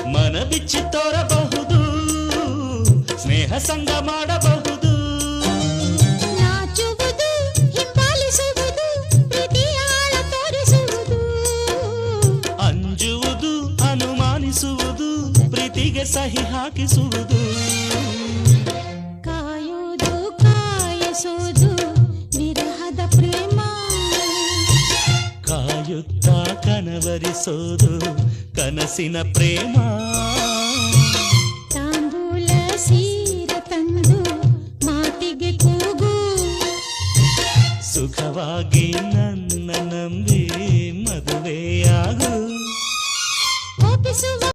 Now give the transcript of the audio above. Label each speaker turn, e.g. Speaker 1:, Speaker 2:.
Speaker 1: ಮನ ಬಿಚ್ಚಿ ತೋರಬಹುದು, ಸ್ನೇಹ ಸಂಗ ಮಾಡಬಹುದು.
Speaker 2: ನಾಚುವುದು, ಹಿಂಬಾಲಿಸುವುದು, ಪ್ರೀತಿಯ ಆಳ ತೋರಿಸುವುದು.
Speaker 1: ಅಂಜುವುದು, ಅನುಮಾನಿಸುವುದು, ಪ್ರೀತಿಗೆ ಸಹಿ ಹಾಕಿಸುವುದು.
Speaker 2: ಕಾಯುವುದು, ಕಾಯಿಸುವುದು, ವಿರಹದ ಪ್ರೇಮ.
Speaker 1: ಕಾಯುತ್ತಾ ಕನವರಿಸೋದು ಕನಸಿನ ಪ್ರೇಮ.
Speaker 2: ತಾಂಬೂಲ ಸೀರೆ ತಂದು ಮಾತಿಗೆ ಕೂಗು.
Speaker 1: ಸುಖವಾಗಿ ನನ್ನ ನಂಬಿ